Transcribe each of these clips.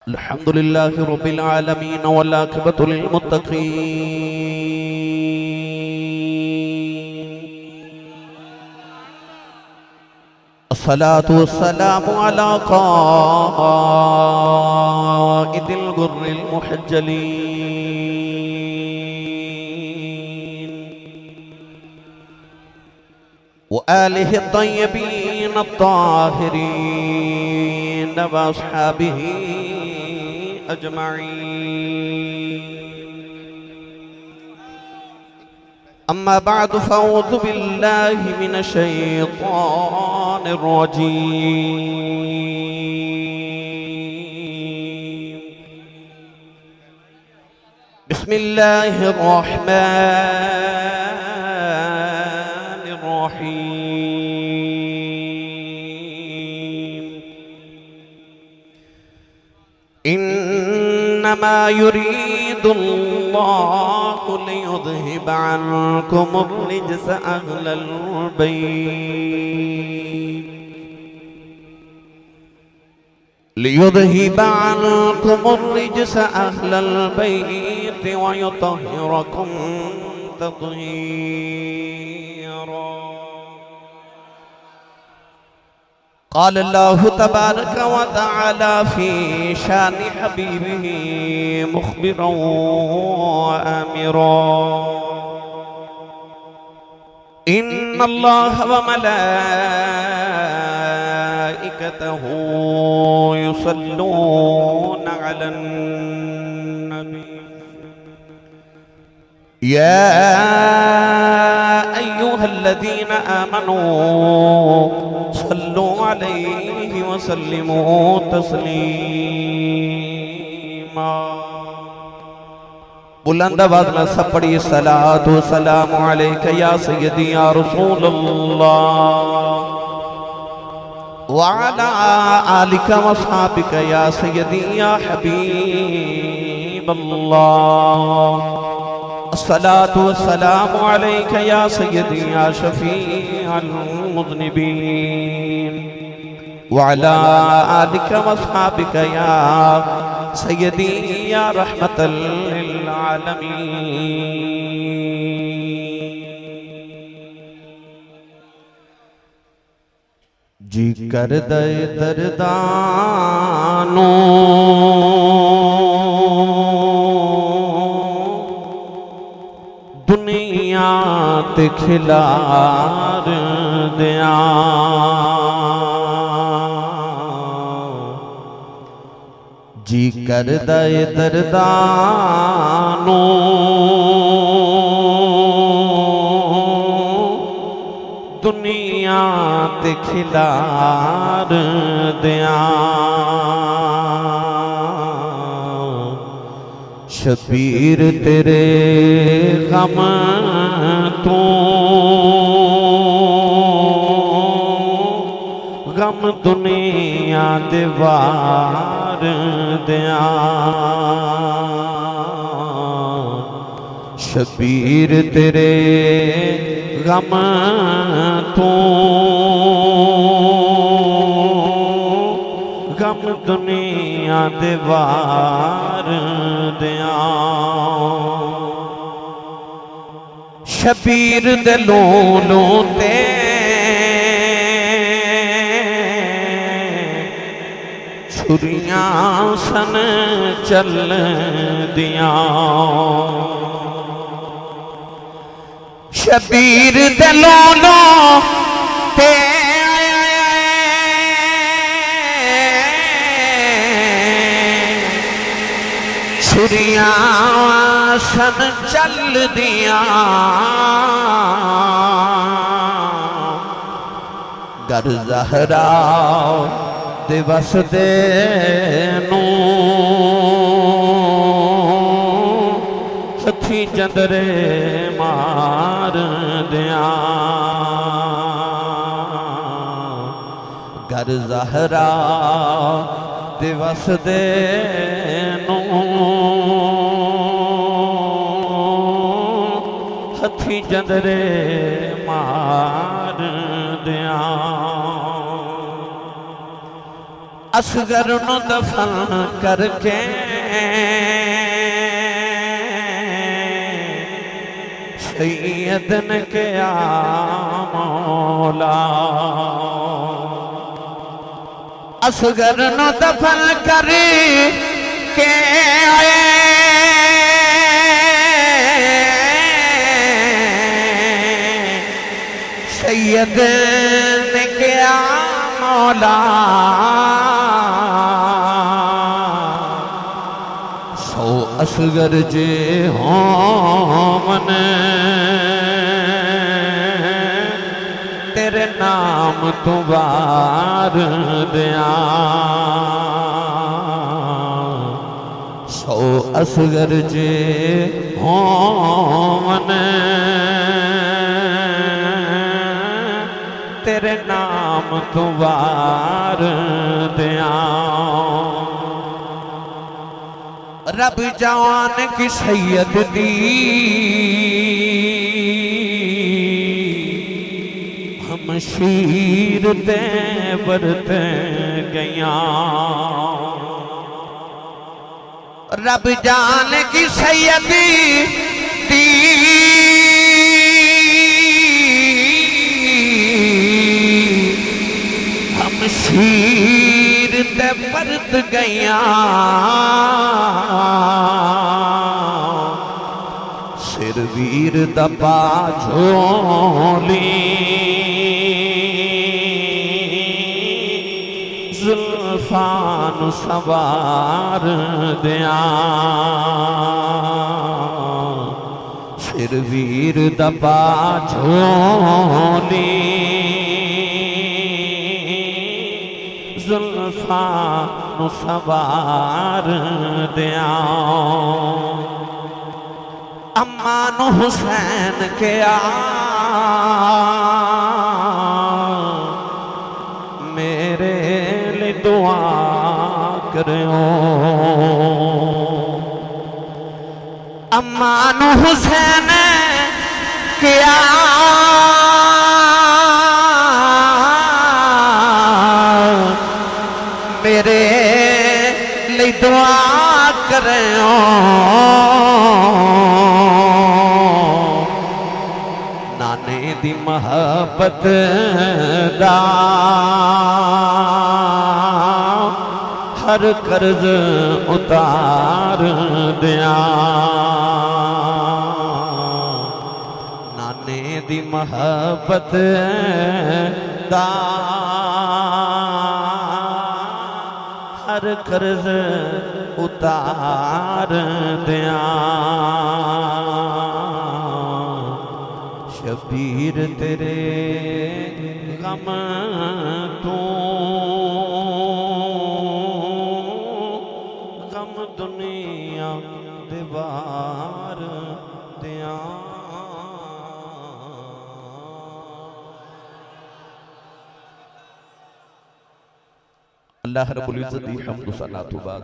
अल्हम्दुलिल्लाहि रब्बिल आलमीन वल आक़िबतु लिल मुत्तक़ीन। अस्सलातु वस्सलामु अला क़ाइदिल गुर्रिल मुहज्जलीन व आलिहि अत्तय्यबीन अत्ताहिरीन व अस्हाबिही अजमईन। अम्मा बाद फ़अऊज़ु बिल्लाहि मिनश शैतानिर रजीम। बिस्मिल्लाहिर रहमानिर रहीम। इन्नमा युरीदुल्लाहु लियुज़हिबा अन्कुमुर रिज्स अह्लल बैत लियुज़हिबा अन्कुमुर रिज्स अह्लल बैत व युतहिरकुम तत्हीरा। क़ाल अल्लाहु तबारक व तआला फ़ी शान हबीबिही मुख़बिरन व आमिरा। इन्नल्लाह व मलाइकतहु युसल्लूना अलन नबी या अय्युहल्लज़ीना आमनू सल्लु अलैहि व सल्लिमू तस्लीमा। बुलंद आवाज़ में सब पढ़िए सलातो सलाम अलैका या सय्यदी या रसूलल्लाह व अला आलिका व अस्हाबिका या सय्यदी या हबीबल्लाह। अस्सलातु वस्सलामु अलैका या सय्यदी या शफीअल मुज़निबीन व अला आलिका व अस्हाबिका या सय्यदी या रहमतल लिल आलमीन। जी कर दे दरदानो दुनिया ते खिलार दिया। जी कर दे दरदानो दुनिया ते खिलार दिया। शबीर तेरे गम तू गम दुनिया दे वार दिया। शबीर तेरे गम तू गम दुनिया दे वार दिया। शबीर दे लोलो ते छुरियां सन चल दिया। शबीर दे लोलो ते छुरियां सन चल दिया। गर ज़हरा दिवस दे नू हथी जंदरे मार दिया। गर ज़हरा दिवस दे नू हथी जंदरे मार दिया। असगर नु दफन करके सैयद ने क्या मौला, असगर नु दफन करके सैयद ने क्या मौला, सो असगर जे हों मन तेरे नाम तू वार दिया, सो असगर जे हों मन तेरे नाम तू वार दिया। रब जवान की सैयद दी हम शीर ते बरत गया, रब जान की सैयद दी शीर ते परत गया, सिर वीर दबा झोली जुल्फान सवार दिया, सिर वीर दबा झोली जुल्फा नु सवार दिया। अम्मा नु हुसैन के मेरे लिए दुआ करो, अम्मा नु हुसैन के मेरे लिए दुआ करो, नाने दी मोहब्बत दा हर कर्ज उतार दिया, नाने दी मोहब्बत दा हर कर्ज उतार दिया। शबीर तेरे गम तू गम दुनिया दीवार दिया। अल्लाह रब्बुल इज्जत दी हम्द सलात बाद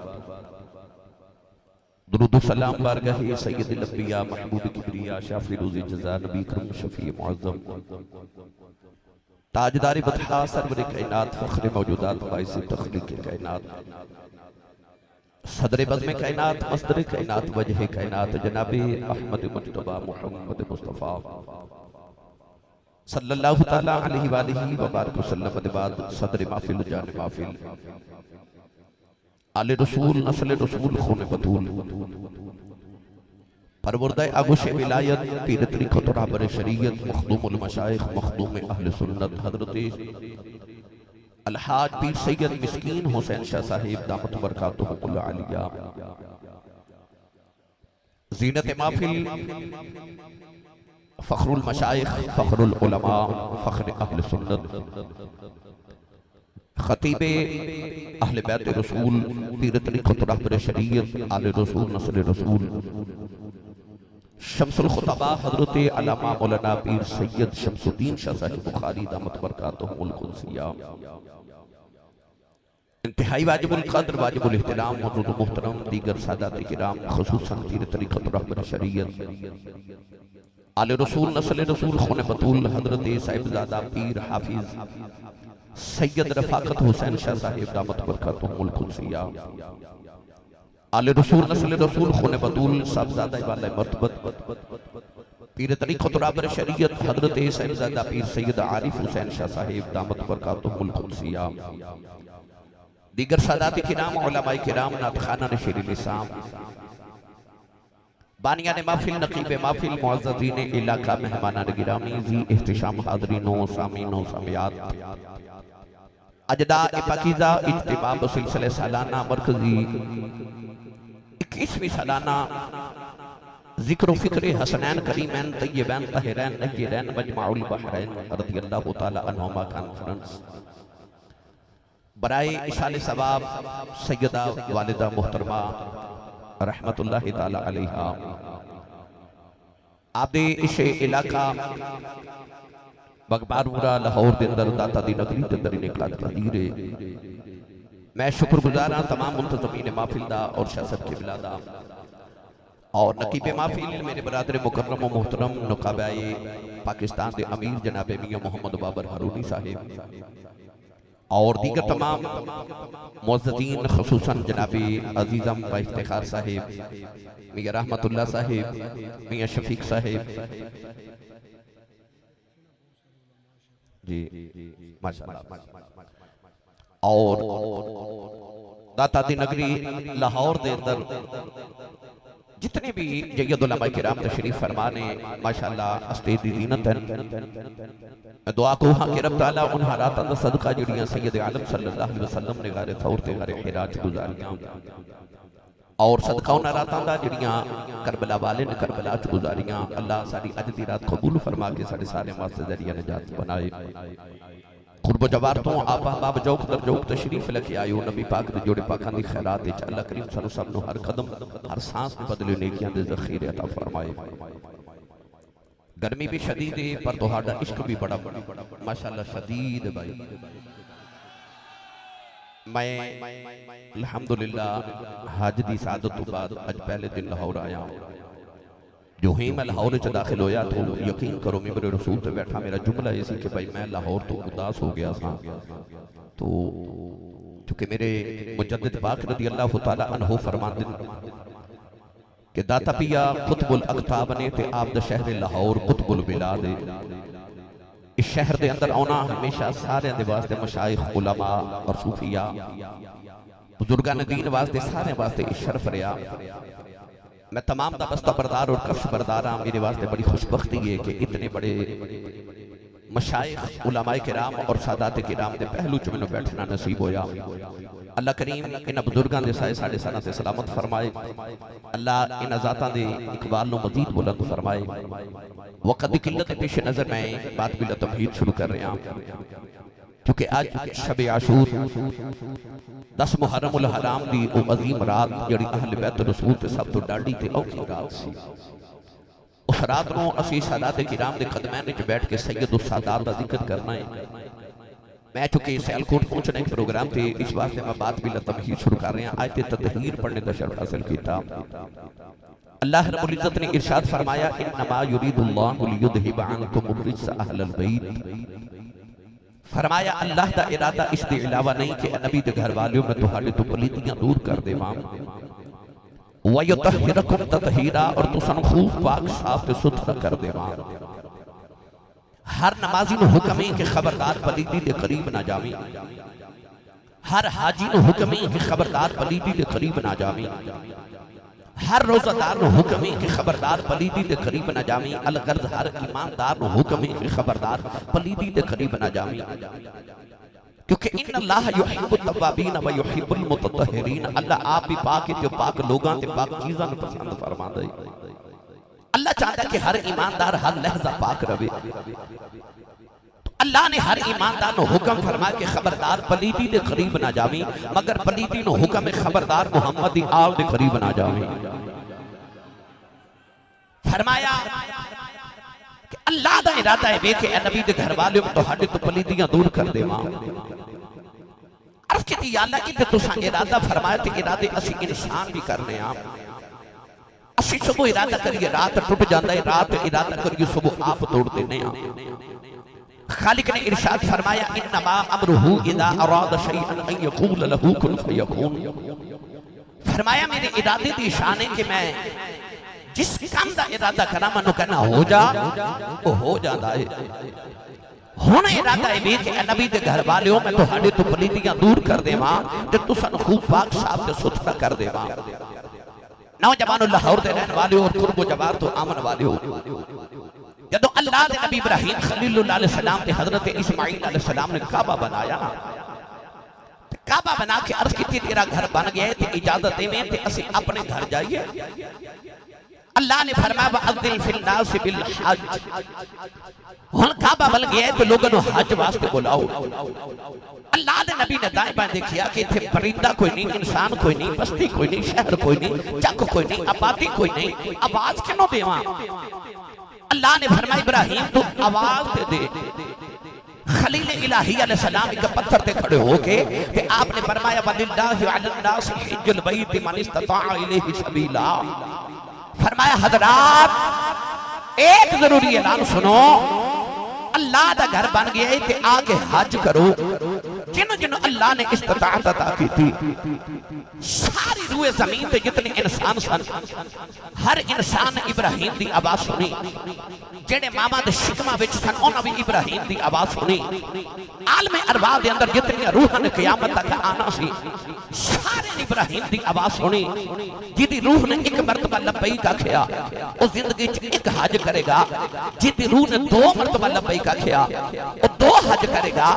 दुरूद सलाम बारगाह सय्यदुल अंबिया महबूब किबरिया शाफी रोज़ी जज़ा नबी करम शफी मुअज़्ज़म ताजदार बतहा सरवर कायनात फख्र मौजूदात बाइस तखलीक कायनात सदर बज़्म कायनात मस्दर कायनात वजह कायनात जनाब अहमद मुज्तबा मुहम्मद मुस्तफ़ा सल्लल्लाहु तआला अलैहि वालिहि व बारिक वसल्लम के बाद सदर महफिल जान महफिल आले रसूल नस्ल रसूल खून बतूल परवरदा आगोश विलायत पीर तरीक़त रहबर शरीयत मखदूमुल मशाइख मखदूम अहले सुन्नत हज़रत अलहाज पीर सैयद मिस्कीन हुसैन शाह साहिब दामत बरकातुहुल आलिया ज़ीनत महफिल फ़ख्रुल मशाइख फ़ख्रुल उलमा फ़ख्र अहले सुन्नत खतीबे अहले बैत रसूल पीर तरीक़त रहबर शरीयत आले रसूल नस्ल रसूल शम्सुल खुतबा हज़रत अल्लामा मौलाना पीर सैयद शम्सुद्दीन शाह साहिब बुखारी दामत बरकातुहुल कुद्सिया इंतहाई वाजिबुल क़द्र वाजिबुल इहतराम मौजूद मुहतरम दीगर सादात किराम खुसूसन पीर तरीक़त रहबर शरीयत आले रसूल नस्ल रसूल खून बतूल हज़रत साहिबजादा पीर हाफिज सैयद रफाकत हुसैन शाह साहिब दामत बरकातुहुल कुदसिया, आले रसूल नस्ल रसूल खून बतूल साहबजादा वाला मर्तबत पीर तरीक़त राबर शरीयत हजरत साहिबजादा पीर सैयद आरिफ हुसैन शाह साहिब दामत बरकातुहुल कुदसिया, दीगर सादात किराम उलमाए किराम नातखाना नशीर लिसाम बानियान महफिल नकीब महफिल मुअज़्ज़ज़ीन इलाका मेहमानान गिरामी जी इहतिशाम हाज़रीनों सामीनों सामियात अजदा पाकीज़ा इज्तिमा बसिलसिले सालाना मरकज़ी 21वीं सालाना ज़िक्र फ़िक्र हसनैन करीमैन तय्यबैन ताहिरैन नज़ीरैन मजमाउल बहरैन रज़ियल्लाहु तआला अन्हुमा कॉन्फ्रेंस बराए इशाले सवाब सैयदा वालिदा मुहतरमा रहमतुल्लाहि ताला अलैहा आपदे इस इलाका बगबारूरा लाहौर दे अंदर दाता दी नगरी दे अंदर निकला तहरीर मैं शुक्रगुजार हां तमाम मुंतज़मीन महफिल दा और शासक किबला दा और नकीब महफिल मेरे बरादर मुकर्रम व मोहतरम नुकाबाए पाकिस्तान दे अमीर जनाब मियां मोहम्मद बाबर हारूनी साहिब और दीगर तमाम मुअज़्ज़ज़ीन ख़ुसूसन जनाब अजीज़म व इफ्तिखार साहिब मियां रहमतुल्लाह साहिब मियां शफीक साहिब जी माशाअल्लाह और दाता दी नगरी लाहौर दे अंदर जितने भी जय्यद उलमा किराम तशरीफ फरमाने माशाअल्लाह अस्ते दी ज़ीनत है। दुआ को हां कि रब तआला उन हालात दा सदका जड़ियां सैयद आलम सल्लल्लाहु अलैहि वसल्लम ने गारे थौर ते गारे हिरा च गुजारियां और सदका उन रातां दा जड़ियां करबला वाले ने करबला च गुजारियां। अल्लाह साडी अज दी रात कबूल फरमा के साडे सारे वास्ते जरिया नजात बनाए। कुर्ब जवार तो आप बाब जौक दर जौक तशरीफ लेके आयो नबी पाक दे जोड़े पाकां दी खैरात विच अल्लाह करीम सानू सब नु हर कदम हर सांस दे बदले नेकियां दे ज़ख़ीरे अता फरमाए। गर्मी भी शदीद है पर तुहाडा इश्क भी बड़ा माशाअल्लाह शदीद भाई। मैं अल्हम्दुलिल्लाह हज दी सादत तो बाद अज पहले दिन लाहौर आया। जो ही मैं लाहौर च दाखिल होया तो यकीन करो मेरे रसूल पे बैठा मेरा जुमला ये सी कि भाई मैं लाहौर तो उदास हो गया था। तो क्योंकि मेरे मुजद्दिद पाक रज़ी अल्लाह तआला अन्हु फरमाते कि दाता पिया कुतुबुल अक़ताब ने ते आप दा शहर लाहौर कुतुबुल बिलाद इस शहर दे अंदर आना हमेशा सारे दे वास्ते मशाइख उलमा और सूफिया बुजुर्गान दीन वास्ते सारे वास्ते शरफ रहा। मैं तमाम दा बस्ता बरदार और कफ्श बरदार हाँ। मेरे वास्ते बड़ी खुशबख्ती है कि इतने बड़े मशाइख उलमाए किराम और सादात किराम दे पहलू च मैनूं बैठना नसीब होया। अल्लाह करीम इन बुजुर्गों के साए साढ़े सना से सलामत फरमाए। अल्लाह इन ज़ातां दे इकबाल नूं मज़ीद बुलंद फरमाए। वक़्त दी किल्लत पेश नज़र मैं बात बिला तमहीद शुरू कर रहा क्योंकि आज शब आशूर 10 मुहर्रमुल हराम दी ओ अजीम रात जिहड़ी अहले बैत रसूल ते सब तो डाढ़ी ते औखी रात सी। उस रात नूं असीं सादात किराम दे कदमैन विच बैठ के सैयद उस सादात दा जिक्र करना है। मैं चुके सियालकोट पहुंचने के प्रोग्राम थे इस वास्ते मैं बात भी तमहीद शुरू कर रहा। आयत ततहीर पढ़ने का शर्फ हासिल किया। अल्लाह रब्बुल इज्जत ने इरशाद फरमाया इन्नमा युरीदुल्लाहु लियुज़हिबा अन्कुम अर्रिज्स अहलल बैत। फरमाया अल्लाह दा इरादा इस दे अलावा नहीं कि नबी दे घर वालों में तुहाडे तो पलीतियां दूर कर देवां व युतहिरकुम ततहीरा और तुसां खूब पाक साफ ते सुथरा कर देवां। हर नमाजी नु हुक्म है कि खबरदार पलीती दे करीब ना जावी। हर हाजी नु हुक्म है कि खबरदार पलीती दे करीब ना जावी। हर रोजादार नु हुक्म है कि खबरदार पलीती दे करीब ना जावी। अलगर्ज हर ईमानदार नु हुक्म है कि खबरदार पलीती दे करीब ना जावी। क्योंकि इन्नल्लाह युहिब्बुत तव्वाबीन व युहिब्बुल मुतत्तहिरीन। अल्लाह आप भी पाक है, पाक लोगां ते पाक चीज़ां नु पसंद फरमांदा है। अल्लाह चाहता है कि हर ईमानदार हर लहजा पाक रहे। तो अल्लाह ने हर ईमानदार नु हुक्म फरमाया कि खबरदार पलीती दे करीब ना जावी, मगर पलीती नु हुक्म है खबरदार मोहम्मद दी आल दे करीब ना जावी। फरमाया कि अल्लाह दा इरादा है कि नबी दे घर वाले तुहाडे तो पलीतियां दूर कर देवां। अर्ज़ कीती या अल्लाह कि तुसां इरादा फरमाया ते इरादे असीं इंसान भी करने आ। असी सुबह इरादा करिए रात टूट जाता है, रात इरादा करिए सुबह आप तोड़ देने। खालिक ने इरशाद फरमाया इन्नमा अमरुहु इज़ा अरादा शैअन अन यक़ूल लहू कुन फयकून। फरमाया मेरे इरादे दी शान है कि मैं जिस काम दा इरादा करा मनु कहना हो जा वो हो जाता है। हुण इरादा है भी कि नबी दे घर वालिओ मैं तुहाडे तो पलीतियां दूर कर देवां ते तुसां खूब पाक साफ ते सुथरा कर देवां। नौजवानों लाहौर दे रहने वाले और कुर्बो जवार तो आमन वाले हो जदों अल्लाह दे नबी इब्राहिम खलीलुल्लाह अलैहि सलाम ते हजरत इस्माइल अलैहि सलाम ने काबा बनाया। काबा बना के अर्ज की तेरा घर बन गया ते इजाजत देवें ते असीं अपने घर जाइए। अल्लाह ने फरमाया वअज़्ज़िन फिल नास बिल हज। हुण काबा बन गया तो लोगों को हज वास्ते बुलाओ। अल्लाह दे नबी ने दाएं बाएं देखिया कि इत्थे परिंदा कोई नहीं, इंसान कोई नहीं, बस्ती कोई नहीं, शहर कोई नहीं, चक कोई नहीं, आबादी कोई नहीं, आवाज क्यों देवां? अल्लाह ने फरमाया इब्राहिम तू आवाज दे। खलील इलाही अलैहि सलाम एक पत्थर पे खड़े होके ते आपने फरमाया वलिल्लाहि अलन नास हिज्जुल बैत मन इस्तता इलैहि सबीला। फरमाया हजरात एक जरूरी ऐलान सुनो, अल्लाह दा घर बन गया है ते आके हज करो। जिन्हों जिन्हों अल्लाह ने इस्तिताअत अता की थी सारी रूए जमीन पे जितने इंसान सन हर इंसान ने इब्राहिम दी आवाज सुनी। जेड़े मामा दे शिकमा विच सन उन्हां भी इब्राहिम दी आवाज सुनी। आलमे अरवाह दे अंदर जितनी रूहां ने क़यामत तक आना सी सारे ने इब्राहिम दी आवाज सुनी। जिदी रूह ने एक मरतबा लब्बैक आखिया उस जिंदगी च एक हज करेगा। जिदी रूह ने दो मरतबा लब्बैक आखिया वो दो हज करेगा।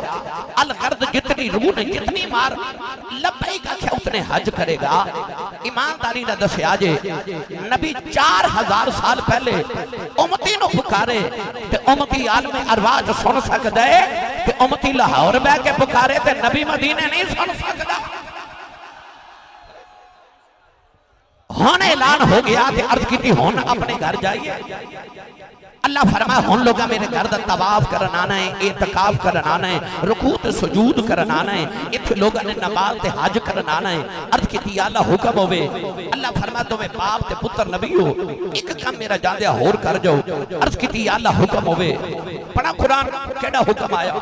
अल गर्द जितनी रूह ने जितनी मार लब्बैक आखिया उतने हज करेगा। ईमानदारी ने दसिया जे नबी 4000 साल पहले उम्मती नु पुकारे ते उम्मती आलमे अरवाह च सुन सकदा है ते उम्मती लाहौर बैठ के पुकारे ते नबी मदीने नहीं सुन सकदा। हुण ऐलान हो गया ते अर्ज की हुण अपने घर जाइए। अल्लाह फरमाया हुण लोग मेरे घर दा तवाफ करन आना है, एतकाफ करन आना है, रुकू ते सुजूद करन आना है। इत्थे लोगों ने नमाज ते हज करन आना है। अर्ज की अल्लाह हुक्म होवे। अल्लाह फरमाया तुम्हें बाप ते पुत्र नबी हो एक काम मेरा जांदिया होर कर जाओ। अर्ज की अल्लाह हुक्म होवे। पढ़ा कुरान केड़ा हुक्म आया?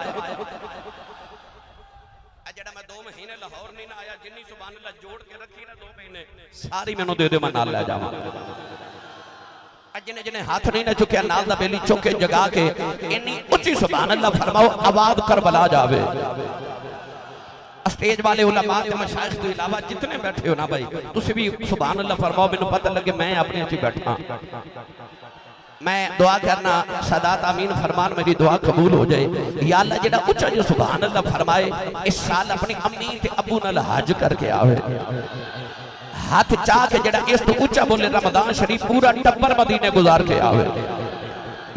जेड़ा मैं 2 महीने लाहौर नहीं ना आया जिन्नी सुभान अल्लाह जोड़ के रखी ना 2 महीने सारी मैनू दे दे मैं नाल ले जावां। जिन्हें जिन्हें हाथ नहीं ना चुकया नाल दा बेली चुक के जगा के इन्नी उच्ची सुभान अल्लाह फरमाओ आवाज करबला जावे। स्टेज वाले उलमा ते मशाइख के अलावा जितने बैठे हो ना भाई तुसी भी सुभान अल्लाह फरमाओ। मैनू पता लगे मैं अपने च बैठा। मैं दुआ करना सदात आमीन फरमान मेरी दुआ कबूल हो जाए। या अल्लाह जेड़ा उच्चा जो सुभान अल्लाह फरमाए इस साल अपनी अम्मी ते अब्बू नाल हज करके आवे। हाथ चाह के जड़ा इस तो ऊंचा बोले रमजान शरीफ पूरा टब्बर मदीने गुजार के आवे।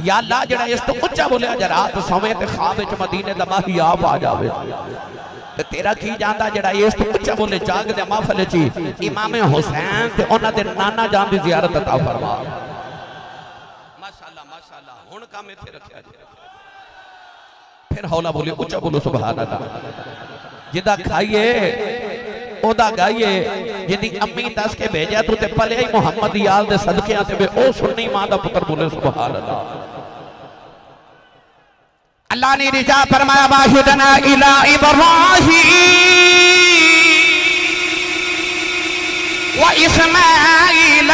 या अल्लाह जड़ा इस तो ऊंचा बोले अज रात सोवे ते ख्वाब विच मदीने दा माही आप आ जावे। ते तेरा की जांदा जड़ा इस तो ऊंचा बोले जाग दे महफिल च इमाम हुसैन ते उन्हां दे नाना जान दी ज़ियारत अता फरमा। माशाअल्लाह माशाअल्लाह हुण काम इत्थे रखिया जे। फिर हौला बोले ऊंचा बोलो सुभान अल्लाह। जिदा खाइए ओदा गाइए। जिदी अम्मी दस के भेजा तू ते पले ही मुहम्मद याल दे सदकियां ते ओ सुन्नी मां दा पुत्र बोले सुभान अल्लाह। अल्लाह ने रिजा फरमाया वाहिदना इला इब्राहीम व इस्माईल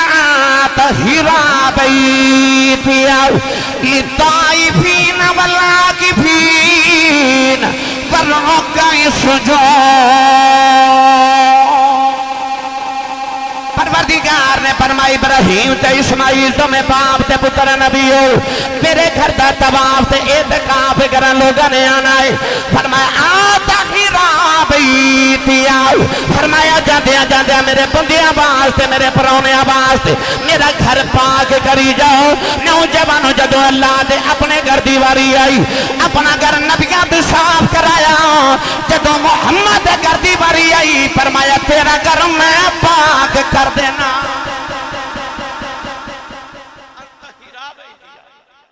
तहिरा बैतिया लिताइफीन वलाकिफीन वरका सुजूद। परवरदिगार ने फरमाया इब्राहीम ते इस्माइल तुम्हें बाप ते पुत्र नबी हो मेरे घर दा तवाफ ते एतकाफ करन लोगों ने आना है। फरमाया आ तहिरा बैतिया। फरमाया जांदिया जांदिया मेरे बंदियां वास्ते मेरे परौनियां वास्ते मेरा घर पाक करी जाओ। नौजवानों जदों अल्लाह दे अपने घर दी वारी आई अपना घर नबियां ते साफ कराया। जदों मुहम्मद दे घर दी वारी आई फरमाया तेरा घर मैं पाक कर देना।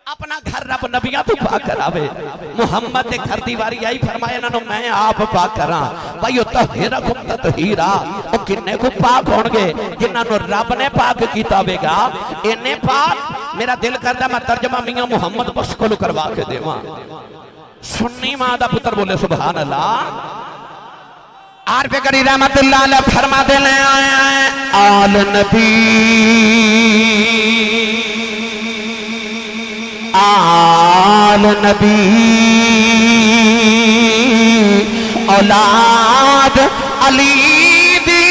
अपना घर रब नबियां तो पाक करावे। मुहम्मद दे घर दी वारी आई फरमाया इन्हां नूं मैं आप पाक करा। भाई ओ तहीरकुम ततहीरा ओ किन्ने को पाक होणगे जिन्हां नूं रब ने पाक कीता होवेगा। इन्ने पाक मेरा दिल करदा मैं तर्जमा मियां मुहम्मद बख्श कोलों करवा के देवां। सुन्नी मां दा पुत्र बोले सुभान अल्लाह। आर पे करी रहमतुल्लाह अलैह फरमा दे ले आल नबी आल नबी औलाद अली दी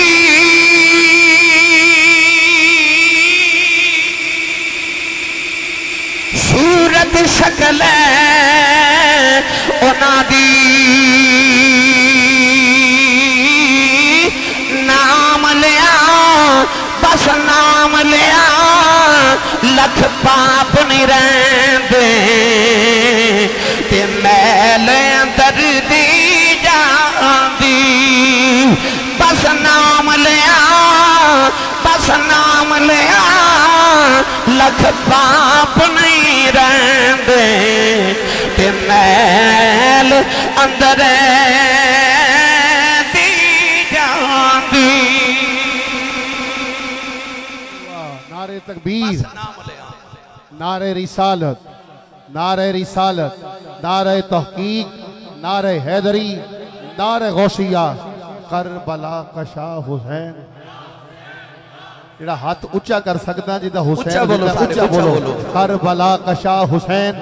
सूरत शक्ल उना दी नाम लिया बस नाम लिया लख पाप नहीं रहते ते मैल अंदर दी जाती बस नाम लिया बस नाम लिया लख पाप नहीं रहते ते मैल अंदर दी जाती। नारे तकबीर, नारे रिसालत, नारे रिसालत, नारे तहकीक, नारे हैदरी, नारे गौसिया, करबला का शाह हुसैन। जेड़ा हाथ उच्चा कर सकता जिदा हुसैन उच्चा बोलो करबला का शाह हुसैन।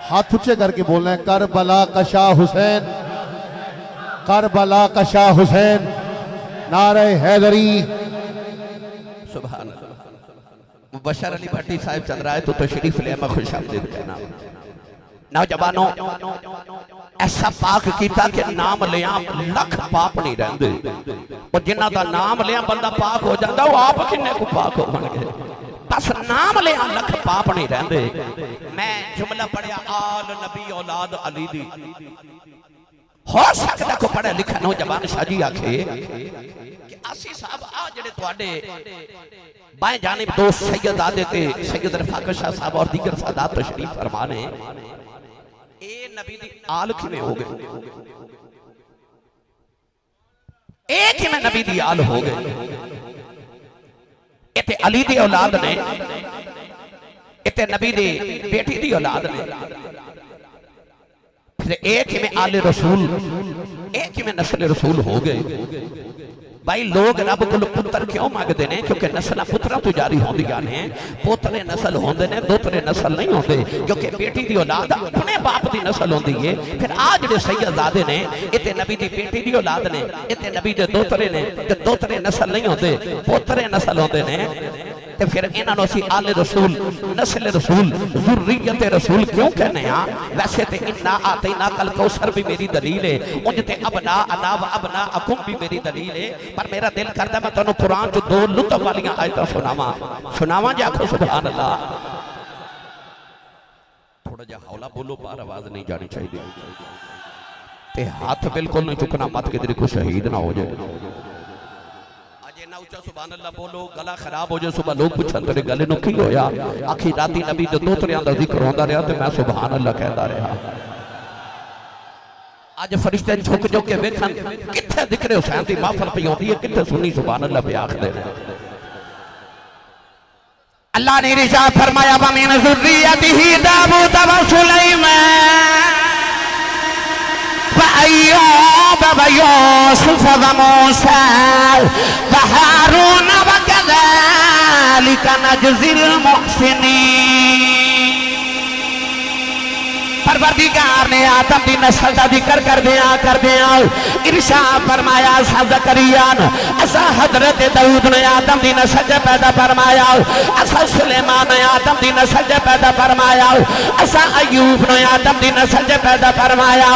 हाथ उच्चे करके बोलना है करबला का शाह हुसैन, करबला का शाह हुसैन। नारे हैदरी। सुभान अल्लाह। मुबशर अली भट्टी साहब चल रहा है तो तशरीफ ले मैं खुश आमदीद कहना। नौजवानों ऐसा पाक किया कि नाम लिया लख पाप नहीं रहते और जिन्हों का नाम लिया बंदा पाक हो जाता वो आप किन्ने को पाक हो गए बस नाम लिया लख पाप नहीं रहते। मैं जुमला पढ़िया आल नबी औलाद अली दी हो सकता को पढ़े लिखा नौजवान शाजी आखे कि आसी साहब आ जेड़े तुहाडे बाएं जानिब दो सैयद आदे थे सैयद रफाकत शाह साहब और दीगर सादात तशरीफ फरमा ने ए नबी दी आल किवें हो गए ए किवें नबी दी आल हो गए इते अली दी औलाद ने इते नबी दी बेटी दी औलाद ने फिर एक में आले रसूल एक में नस्ल रसूल हो गए। भाई लोग रब को पुत्र क्यों मांगते हैं क्योंकि नस्ल पुत्रा तो जारी होंदियां ने पोतरे नस्ल होंदे ने दोतरे नस्ल नहीं होंदे क्योंकि बेटी दी औलाद अपने बाप दी नस्ल होंदी है। फिर आ जेडे सैयदजादे ने इते नबी दी बेटी दी औलाद ने इते नबी दे दोतरे ने ते दोतरे नस्ल नहीं होंदे पोतरे नस्ल होंदे ने ते फिर इन्हां असीं आले रसूल नस्ल रसूल ज़ुर्रियत रसूल क्यों कहने आ। वैसे ते इन्ना आतैना कल कौसर भी मेरी दलील है उंज ते अबना अना व अबना अकुम भी मेरी दलील है पर मेरा दिल करदा मैं तुहानू कुरान च दो लुत्फ वालियां आयतां सुनावां जे आखो सुभान अल्लाह। थोड़ा जा हौला बोलो बाहर आवाज नहीं जानी चाहिए ते हाथ बिल्कुल नहीं चुकना मत किधर को शहीद ना हो जाए। सुभान अल्लाह बोलो गला खराब हो जाए सुबह लोग पूछन तेरे गले नु की होया आखी राती नबी दे दोतरियां दा जिक्र होंदा रहा ते मैं सुभान अल्लाह कहता रहा। आज फरिश्ते झुक झुक के वेखन किथे जिक्र हुसैन दी महफिल पई होंदी है किथे सुन्नी सुभान अल्लाह पे आखदे ने। अल्लाह ने इरशाद फरमाया व मिन ज़ुर्रियतिही दाऊद व सुलैमान व अय्यूब व यूसुफ व मूसा व हारून व कज़ालिका नजज़िल मुहसिनीन। परवरदिगार ने आदम दी नस्ल दा जिक्र कर दिया इरशाद फरमाया सा ज़करिया असा हजरत दाऊद ने आदम दी नस्ल से पैदा फरमाया असा सुलेमान ने आदम दी नस्ल से पैदा फरमाया असा अय्यूब ने आदम दी नस्ल से पैदा फरमाया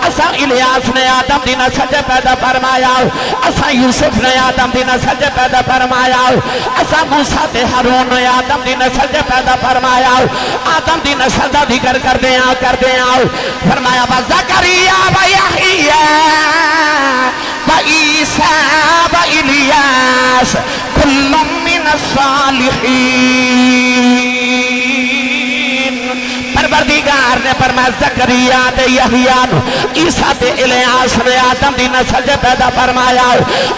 असा इलियास ने आदम दी नस्ल से पैदा फरमाया असा यूसुफ ने आदम दी नस्ल से पैदा फरमाया असा मूसा ते हारून ने आदम दी नस्ल से पैदा फरमाया। आदम दी नस्ल दा जिक्र कर दिया फरमाया व ज़करिया व यहया व ईसा व इलियास कुल्लुम मिनस सालिहीन। परवरदिगार ने फरमाया ज़करिया ते यहया ईसा ते इलियास ने आदम दी नस्ल से पैदा फरमाया।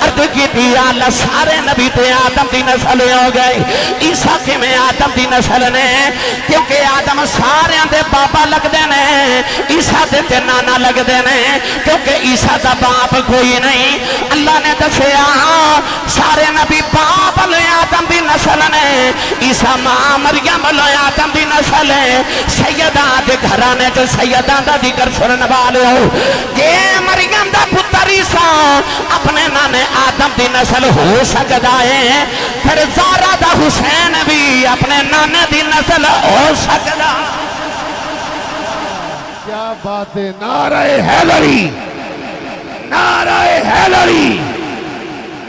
अर्ज की अल्लाह सारे नबी ते आदम दी नस्ल हो गए। ईसा किवें आदम दी नस्ल ने? क्योंकि आदम सारे दे बाबा लगदे ने, ईसा दे ते नाना लगदे ने, क्योंकि ईसा दा बाप कोई नहीं। अल्लाह ने दसिया सारे नबी बाप लो आदम दी नस्ल ने, ईसा मां मरियम लो आदम दी नस्ल है। सैयदा दे घराने च सैयदा दा जिक्र सुनने वाले हो। जे मरियम दा पुत्र ईसा अपने नाने आदम दी नस्ल हो सकता है, फिर ज़ारा दा हुसैन भी अपने नाने दी नस्ल हो सकता। क्या बात है। नारे हैदरी, नारे हैदरी,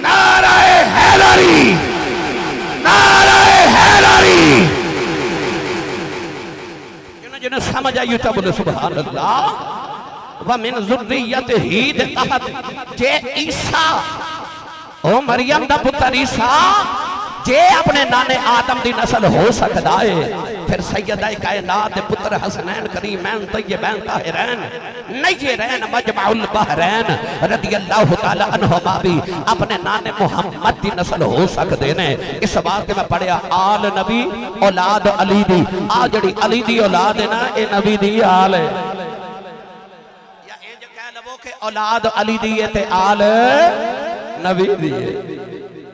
नारे हैदरी, नारे हैदरी। जिन्हें समझ आई तो बोले सुभान अल्लाह। व मिन ज़ुर्रियतिही दे तहत जे ईसा ओ मरियम दा पुत्र ईसा जे अपने नाने आदम दी नस्ल हो सकता है, फिर सैयदा कायनात दे पुत्र हसनैन करीमैन तय्यबैन ताहिरैन नय्यरैन मजमाउल बहरैन रदियल्लाहु तआला अन्हुमा भी अपने नाने मुहम्मद दी नस्ल हो सकते ने। इस बात के मैं पढ़िया आल नबी औलाद अली दी, आ जड़ी अली दी औलाद है ना, ये नबी दी आल है। या इंज कह लवो कि औलाद अली दी है ते आल नबी दी है।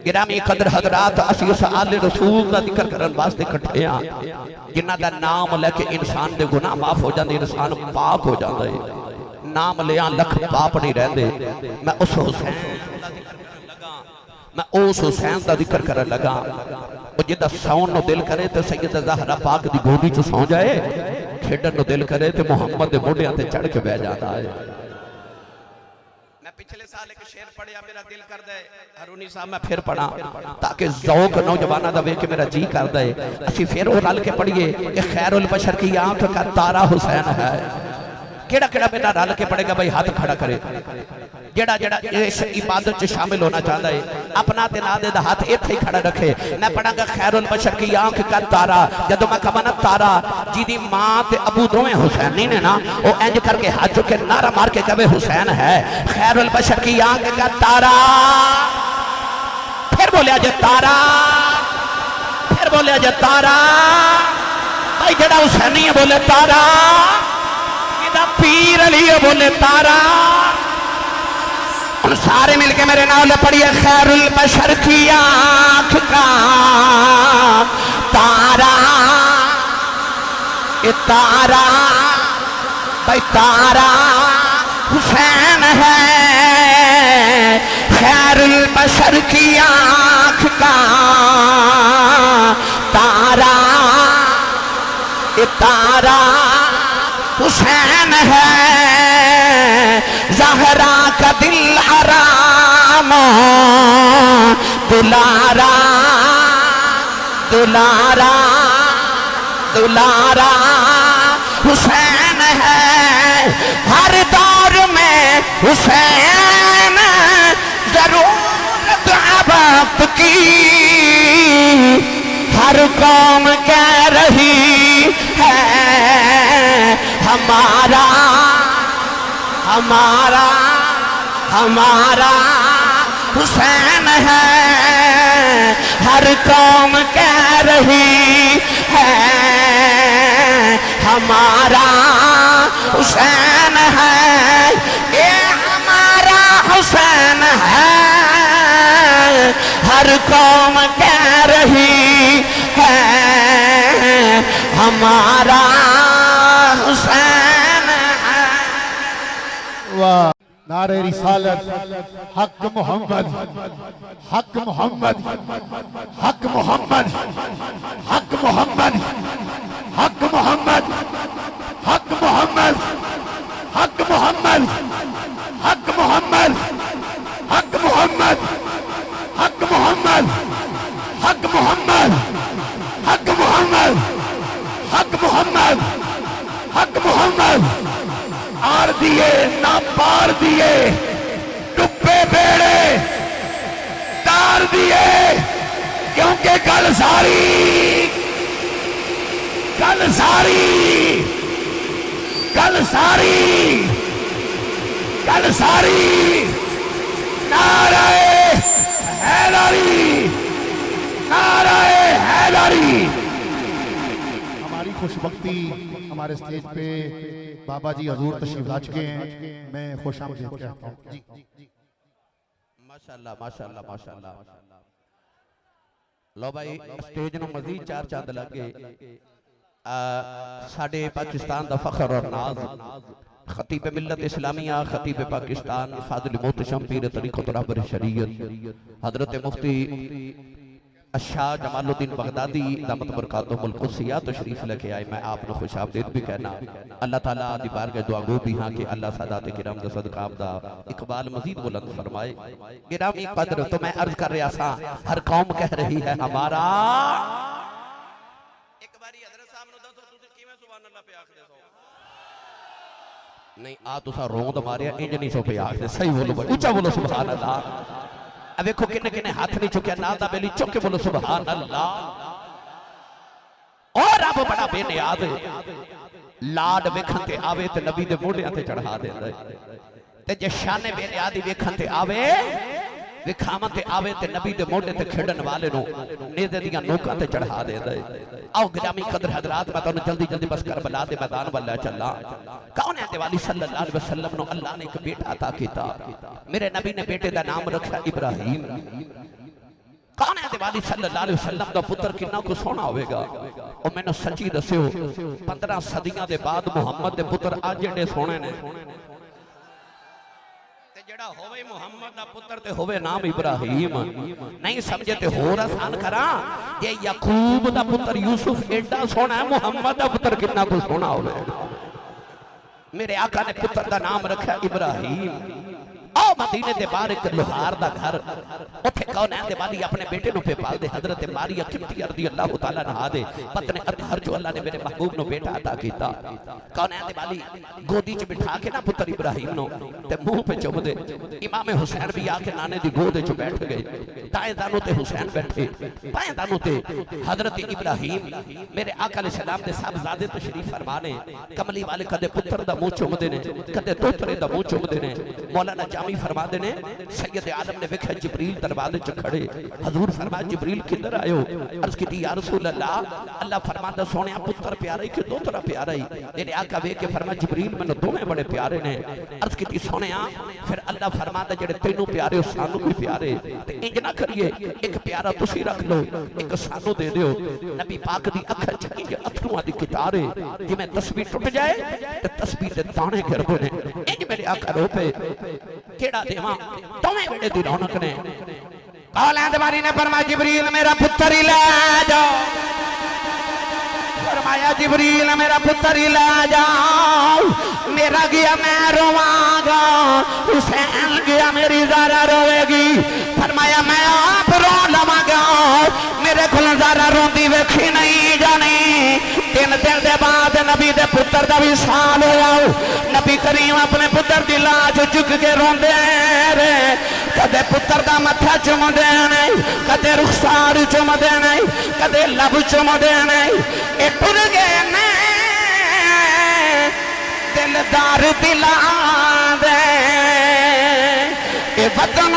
गिरामी कदर हजरात असी उस आले रसूल का जिक्र करने वास्ते इकट्ठे हाँ जिन्हां दा नाम लेके इंसान दे गुनाह माफ हो जाते, इंसान पाक हो जाता है। नाम लिया लख पाप नहीं रहते। मैं उस हुसैन का जिक्र करन लगा जिदा सौन नो दिल करे तो सैयदा ज़हरा पाक दी गोदी च सौ जाए, खेडन नो दिल करे तो मुहम्मद दे मोढियां ते चढ़ के बह जाता है। पिछले साल एक शेर पढ़िया, मेरा दिल कर दे हरूनी साहब मैं फिर पढ़ा ताकि ज़ौक़ नौजवाना दा वेख के मेरा जी कर दे। असी फिर वो रल के पढ़िए कि खैरुल बशर की आंख का तारा हुसैन है। केड़ा केड़ा बेटा रल के पढ़ेगा भाई, हाथ खड़ा करे। जेड़ा जेड़ा इस इबादत च शामिल होना चाहता है अपना ते ना दे हाथ इत्थे ही खड़ा रखे। मैं पढ़ांगा खैरुल बशर की आंख का तारा। जदों मैं कहां ना तारा जिदी मां ते अबू दोवें हुसैनी ने ना, वो इंज करके हाथ चुके नारा मार के कहे हुसैन है। खैरुल बशर की आंख का तारा। फिर बोलिया जे तारा, फिर बोलिया जे तारा। भाई जेड़ा हुसैनी है बोले तारा, पीर अली बोले तारा। उन सारे मिलके मेरे नाल पढ़िए खैरुल बशर की आंख का तारा। ये तारा भाई तारा हुसैन है। खैरुल बशर की आंख का तारा, ये तारा हुसैन है। ज़हरा का दिल आराम दुलारा, दुलारा दुलारा हुसैन है। हर दौर में हुसैन जरूरत अब की हर कौम कह रही है हमारा, हमारा, हमारा हुसैन है। हर कौम कह रही है हमारा हुसैन है। ये हमारा हुसैन है। हर कौम कह रही है हमारा हुसैन है। वाह। नारे रिसालत हक मोहम्मद, हक मोहम्मद, हक मोहम्मद, हक मोहम्मद, हक मोहम्मद, हक मोहम्मद, हक मोहम्मद, हक मोहम्मद, हक मोहम्मद, हक मोहम्मद, हक मोहम्मद, हक मोहम्मद, हक मोहम्मद, हक मोहम्मद। आर दिए ना पार दिए, डुब्बे बेड़े दिए क्योंकि गल सारी कल सारी कल सारी कल सारी नारे हैदरी नारे हैदरी। हमारी खुशबख्ती हमारे स्टेज पे बाबा जी हजूर तशरीफ ला चुके हैं। मैं खुशामदीद कहता हूं जी। माशाअल्लाह माशाअल्लाह माशाअल्लाह। लो भाई स्टेज नु मजीद चार चांद लगे। साडे पाकिस्तान दा फखर और नाज खतीब मिल्लत इस्लामिया खतीब पाकिस्तान फाजिल मोहतशम पीर तरीक़त रहबर शरीयत हजरत मुफ्ती शाह जमालुद्दीन बगदादी दामत बरकातुहुल कुद्सिया तशरीफ लेके आए। मैं आपको खुशामदीद भी कहना। अल्लाह ताला दी बारगाह दुआ गो भी हां कि अल्लाह सादात किराम दा सदका आपदा इकबाल मजीद बुलंद फरमाए। गिरामी कदर तो मैं अर्ज कर रहा था, हर कौम कह रही है हमारा। एक बारी हजरत साहब नु दसो तुसी किवें सुभान अल्लाह पे आखदे सो नहीं आ तुसा रोंद मारिया इंज नहीं सो पे आखदे। सही बोलो ऊंचा बोलो सुभान अल्लाह। अब देखो किन्ने किन्ने हाथ नहीं चुके नाल दा बेली चुक के बोलो सुभान अल्लाह। और रब बड़ा बेनियाज लाड वेखन ते आवे ते नबी दे मोढियां ते चढ़ा देंदा ते जे शाने बेनियादी वेखन ते आवे विखावन ते आवे ते नबी दे मोढे ते खेडन वाले नु नेज़े दियां नोकां ते चढ़ा देंदा। आओ गिरामी कदर हजरात मैं तुहानू जल्दी जल्दी बस करबला दे मैदान वल्ले चला। कौन है दिवाली सल्लल्लाहु अलैहि वसल्लम नु अल्लाह ने एक बेटा अता कीता। मेरे नबी ने बेटे दा नाम रखा इब्राहिम। कौन है दिवाली सल्लल्लाहु अलैहि वसल्लम दा पुत्र किन्ना को सोना होवेगा। ओ मैनू सच्ची दस्सियो 15 सदियां दे बाद मुहम्मद दे पुत्र आज जेडे सोने ने जेड़ा होवे मुहम्मद दा पुत्र ते होवे नाम इब्राहिम। नहीं समझे ते होर आसान करा जे याकूब दा पुत्र यूसुफ एडा सोना है, मुहम्मद दा पुत्र कितना को सोना होवे। मेरे आका ने पुत्र दा नाम रखा इब्राहिम। आओ मदीने दे बाहर एक लोहार दा घर उथे कौन है दिवाली अपने बेटे नु पे पाल दे हजरत मारिया किब्ती रज़ियल्लाहु ताला अन्हा दे पत्नी अतहर जो अल्लाह ने मेरे महबूब नु बेटा अता कीता। कौन है दिवाली गोदी च बिठा के ना पुत्र इब्राहिम नु ते मुंह पे चुम दे। इमाम हुसैन भी आके नाने दी गोद च बैठ गए। दाएं दानों ते हुसैन बैठे, बाएं दानों ते हजरत इब्राहिम मेरे आका अलैहि सलाम दे साहबजादे तशरीफ फरमाने। कमली वाले कदे पुत्र दा मुंह चुमदे ने, कदे दोतरे दा मुंह चुमदे ने। मौलाना जामी फरमाते ने सैयद आलम ने वेखा जिब्रील दरवाजे च खड़े। हजूर फरमाया जिब्रील किधर आयो। अर्ज की या रसूल अल्लाह। अल्लाह फरमाता सोनिया पुत्र प्यारा ही कि दोतरा प्यारा ही। तेरे आका वेख के फरमाया जिब्रील मैनू दोवें बड़े प्यारे ने। अर्ज की सोनिया फिर अल्लाह फरमाता जेड़े तैनू प्यारे हो सानू भी प्यारे ते इंज ना करिए एक प्यारा तुसी रख लो एक सानू दे दियो। नबी पाक दी अखां च इंज अथरूआं दी कितारे जिवें तस्बीह टुट जाए ते तस्बीह दे दाने गिरदे ने। इंज मेरे आका रो पे केड़ा देवा दोवें बेड़े दी रौनक ने। कौलां दवारी ने फरमाया जिब्रील मेरा पुत्र ही ले जाओ। फरमाया जिब्रील मेरा पुत्र ही ले जाओ। मेरा गया मैं रोवांगा, हुसैन गया मेरी ज़ारा रोएगी। फरमाया मैं आप रो लवांगा, मेरे को ज़ारा रोंदी वेखी नहीं जानी। 3 दिन दे बाद नबी दे पुत्र दा विसाल होया। नबी करीम अपने पुत्र दी लाश चुक के रोंदे रे। कदे पुत्र दा मत्था चुमदे नहीं, कदे रुखसार चुमदे नहीं, कदे लब चुमदे नहीं। ए टुर गए ने दिलदार दिला दे। ए वतन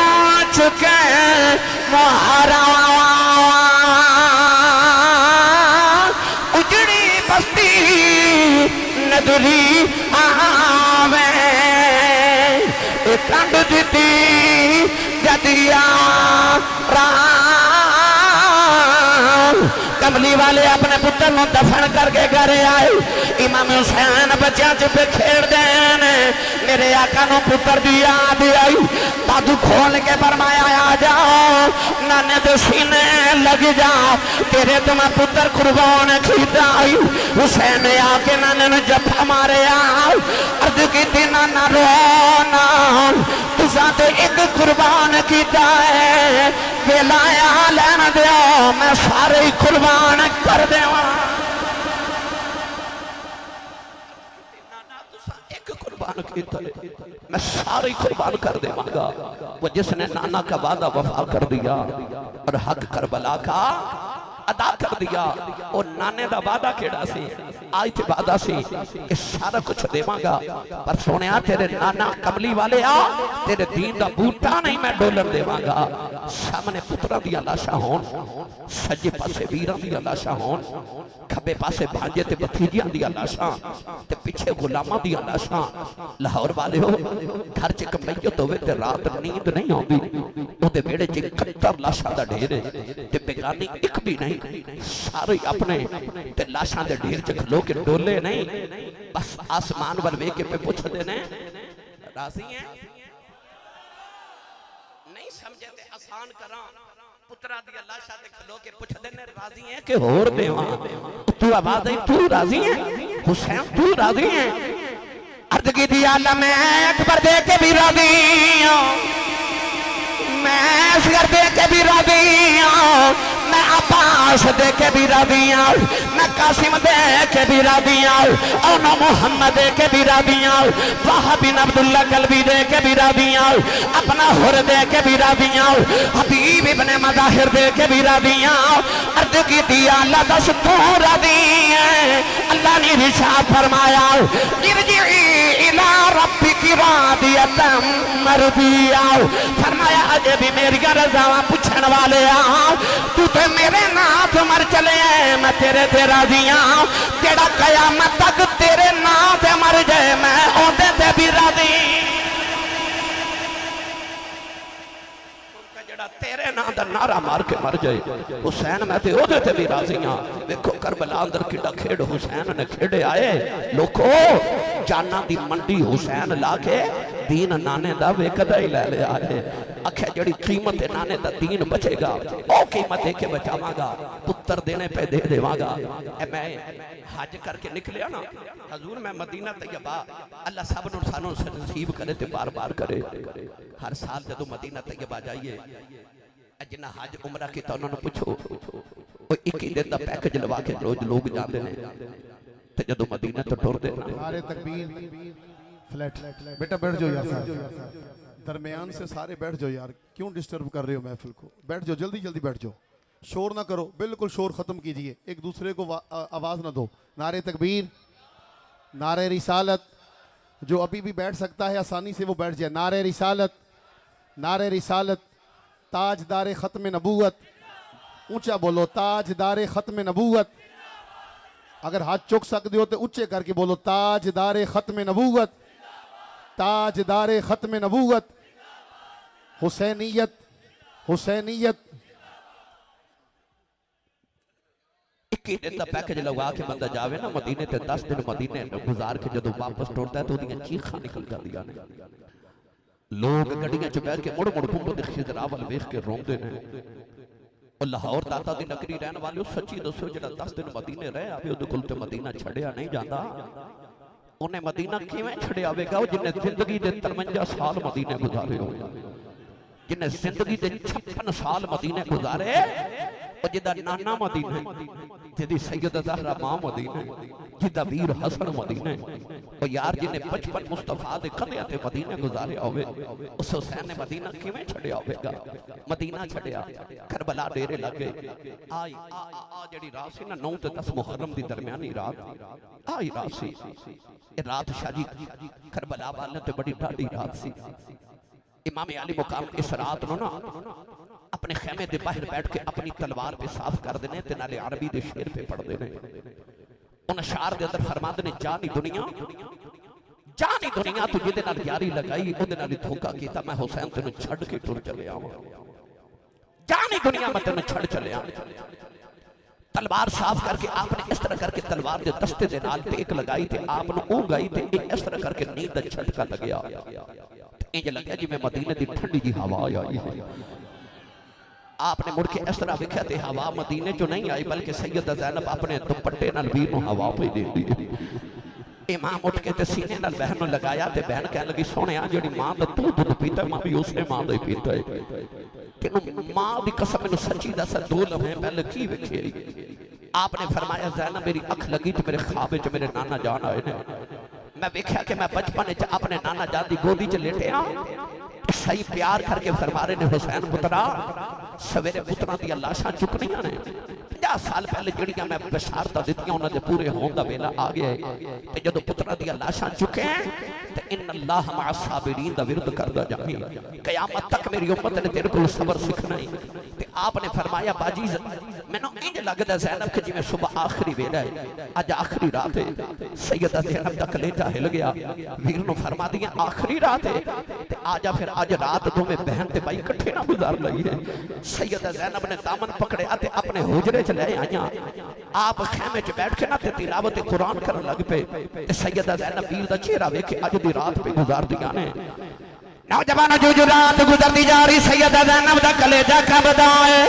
चुके मुहारा उजड़ी बस्ती नदरी आवे। ए कंड दिती जदिया कमली वाले अपने पुत्र को दफन करके घर आए। इमाम हुसैन बच्चों च खेड़ देन। मेरे आका नो पुत्र दी याद आई। बाजू खोल के फरमाया आ जाओ नाने दे सीने लग जा, तेरे तो मैं पुत्र कुर्बान कीता। हुसैन आके नाने ने जफा मारे अर्ज की नाना रोना तुसा तो एक कुर्बान किया है। वेलाया लैन दो मैं सारे ही कुर्बान कर देवा। एक कुर्बान किया मैं सारे ही कुर्बान कर देवांगा। वो जिसने नाना का वादा वफा कर दिया और हक करबला का अदा कर दिया। और नाने दा वादा केड़ा सी, आज ते वादा सी कि सारा कुछ देवांगा, पर सोनिया तेरे नाना कमली वाले आ तेरे दीन दा बूटा नहीं मैं डोलर देवांगा। सामने पुत्रा दी लाशा होन, सज्जे पासे वीरां दी लाशा होन, खब्बे पासे भांजे ते भतीजियां दी लाशा ते पीछे गुलामां दी लाशा। लाहौर वाले हो घर च कमैयत होवे ते रात नींद नहीं आउंदी, ओदे बेड़े च 71 लाशां दा ढेर है ते बेगानी एक भी नहीं, सारे अपने ते लाशां दे ढेर च खलो के डोले नहीं, बस आसमान वल वेख के पे पुछदे ने राजी है नहीं समझे ते आसान करा। पुत्रा दी लाशा ते खलो के पुछदे ने राजी है कि होर देवा। तू आवाज आई तू राजी है हुसैन, तू राजी है? अर्ज की दी आलम अकबर दे के भी राजी हूं, मैं असगर दे के भी राजी हूं, मैं अब्बास दे के भी राजी हूं, मैं कासिम दे के भी राजी हूं, और मैं मोहम्मद दे के भी राजी हूं, वाह बिन अब्दुल्ला कल्बी दे के भी राजी हूं, अपना हुर दे के भी राजी हूं, हबीब इब्ने मज़ाहिर दे के भी राजी हूं। अर्ज की दी अल्लाह दस तू राजी है? अल्लाह ने इरशाद फरमाया इरजी इला रब्बिकी रादियतम मरदिया। फरमाया अजे भी मेरी रज़ा पूछन वाले आ, तू तो मेरे नाथ मर चले मैं तेरे ते राजी हूं, तेरा कयामत तक तेरे नाथ मर जाए मैं ओदे ते भी राजी। तेरे नाम दा नारा मार के मर जाए हुसैन मैं ते ओदे ते भी राजी हां। देखो करबला अंदर किड्डा खेड़ हुसैन ने खेड़े आए लोको, जाना दी मंडी हुसैन ला के दीन नाने दा वेकदा ही ले लिया है। आखे जड़ी कीमत है नाने दा दीन बचेगा ओ कीमत दे के बचावांगा, पुत्र देने पे दे देवांगा। मैं हज करके निकलिया ना हजूर, मैं मदीना तैयबा अल्लाह सब नु सानू नसीब करे ते बार बार करे। हर साल जदों मदीना तैयबा जाइए जिन्ना हज उमरा किया उन्होंने पूछो, वो 21 दिन का पैकेज लवा के रोज लोग जाते हैं ते जदों मदीना तो टुरदे नारे तकबीर फ्लैट। बेटा बैठ जाओ यार, दरमियान से सारे बैठ जाओ यार, क्यों डिस्टर्ब कर रहे हो महफिल को? बैठ जाओ, जल्दी जल्दी बैठ जाओ, शोर ना करो, बिल्कुल शोर खत्म कीजिए, एक दूसरे को आवाज ना दो। नारे तकबीर, नारे रिसालत। जो अभी भी बैठ सकता है आसानी से वो बैठ जाए। नारे रिसालत, नारे रिसालत। ताजदारे खत्म नबूवत, ऊंचा बोलो ताजदारे खत्म नबूवत। अगर हाथ चुक सकते हो तो ऊंचे करके बोलो ताजदारे खत्म नबूवत, ताजदारे खत्म नबूवत। हुसैनियत, हुसैनियत। 21 दिन का पैकेज लगा के बंदा जावे ना मदीने ते 10 दिन मदीने गुजार के जदों वापस टुरदा है तो उदियां चीखां निकल जांदियां ने। लोग गड्डियां च बैठ के मुड़ मुड़ गुंबद खिजरा वल वेख के रोंदे ने। और लाहौर दाता दी नगरी रहने वाले सच्ची दसो जेड़ा 10 दिन मदीने रहे आवे उहदे कोल ते मदीना छड़िया नहीं जाता। उन्हें मदीना किवें छड़िया आवेगा जिन्हें जिंदगी दे 53 साल मदीने गुजारे हो, जिन्हें जिंदगी दे 56 साल मदीने गुजारे, और जिदा नाना मदीने, जिदी सैयदा ज़हरा मां मदीने, जिदा वीर हसन मदीने, और यार जिन्हें 55 मुस्तफा दे कदे ते मदीने गुजारे होवे, उस हुसैन ने मदीना किवें छड़िया होवेगा? मदीना छड़िया, करबला डेरे लग गए। आई आ जेड़ी रात सी ना 9 ते 10 मुहर्रम दी दरमियानी रात, आई रात सी, ये रात शाजी करबला वाले ते बड़ी ढाडी रात सी। इमाम अली मुकाम इस रात नु ना अपने खेमे दे बाहर बैठ के अपनी तलवार पे साफ कर देने ते नाले अरबी दे शेर पे पढ़ देने। उन शार दे अंदर फरमाते ने जानी दुनिया, जानी दुनिया तू जिदे नाल यारी लगाई ओदे नाल धोखा कीता, मैं हुसैन तेनु छड़ के टुर चले आवां। जानी दुनिया मैं तेनु छड़ चले आ। तलवार साफ करके आपने इस तरह करके तलवार दे दस्ते दे नाल टेक लगाई ते आपने ओ गई ते इस तरह करके नींद दा झटका लगया। इंज लग्या जिवें मदीने दी ठंडी जी हवा आई है। आपने मुड़ के इस तरह वेख्या ते हवा मदीने चो नहीं आई बल्कि सैयदा ज़ैनब अपने दुपट्टे नाल वीर नूं हवा पे देंदी है। इमाम उठ के ते सीने नाल बहन नूं लगाया ते बहन कहन लगी सोहणिया जेड़ी मां दा तू दूध पीता मैं भी उसे मां दा ही पीता है। तेनू मां दी कसम मैनूं सच्ची दस 2 लम्हे पहले की वेखिया। आपने फरमाया ज़ैनब मेरी अख लगी ते मेरे ख्वाब च मेरे नाना जान आए ने। मैं वेख्या कि मैं बचपन च अपने नाना जान दी गोदी च लेटिया, सही प्यार करके फरमा रहे ने हुसैन पुत्रा सवेरे पुत्रा दी लाशां चुकनियां ने, 50 साल पहले जड़ियां मैं बशारतां दित्तियां उन्हां दे पूरे होण दा वेला आ गया है ते जदों पुत्रा दी लाशां चुके ते इन अल्लाह मअ साबिरीन दा विरद करदा जाही क़यामत तक मेरी उम्मत ने तेरे कोल सबर सीखना है ते आपने फरमाया बाजी मैनू इंज लगदा ज़ैनब कि जिवें सुबह आखिरी वेला है अज आखिरी रात है सैयदा ज़ैनब दा कलेजा हिल गया वीर नू फरमा दिया आखिरी रात है ते आजा फिर अज रात दोवें बहन ते भाई इकट्ठे ना गुजार लईए सैयदा ज़ैनब ने दामन पकड़िया ते अपने हुजरे च ले आईयां आप खैमे च बैठ के ना ते तिलावत कुरान करन लग पे ते सैयदा ज़ैनब वीर दा चेहरा वेखे अज दी रात पे गुजार दियां ने नौजवानों जो रात गुजरती जा रही सैयदा ज़ैनब दा कलेजा कंबदा है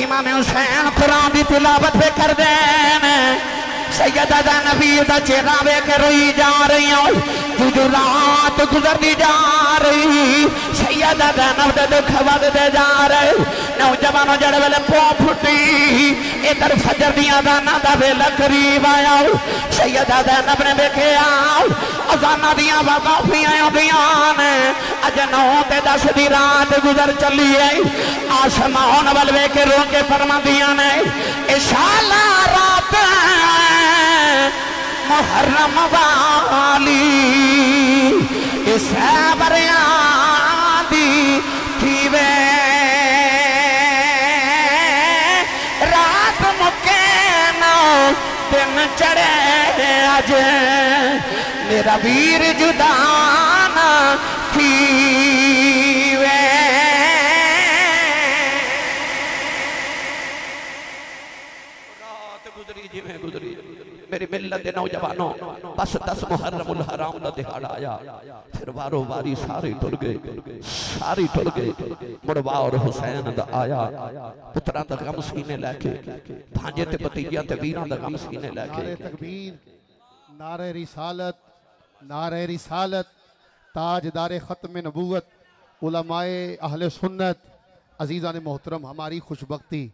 इमाम हुसैन कुरान दी तिलावत पे कर देन सैयदा ज़ैनब दा चेहरा वेख रोई जा रही जो रात गुजरती जा रही सैयदा ज़ैनब दे दुख वधदे जा रहे नौजवानों जड़े वेले पौ फुटी इधर फजर दियां अज़ानां दा वेला करीब आया सैयदा ज़ैनब ने वेखिया अज़ानां दियां वक़ाफ़ियां आउंदियां ने अज 9 ते 10 दी रात गुजर चली है आसमान वल वेख के रो के फरमांदियां ने इंशाअल्लाह रात मुहर्रम वाली इस बरियादी थीवे रात मुके ना दिन चढ़े अज मेरा वीर जुदा ना थीवे रात गुजरी जिवें गुजरी मेरी मिल्लत दे नौजवानों बस 10 मुहर्रमुल हराम दा दिहाड़ा आया फिर वारो वारी सारे टुर गए मुड़वा और हुसैन दा आया पुत्रा दा गम सीने लेके भांजे ते भतीजियां ते वीरां दा गम सीने लेके नारे तकबीर नारे रिसालत ताजदार खत्म नबूवत उलमाए अहले सुन्नत अजीज़ान मोहतरम हमारी खुशबख्ती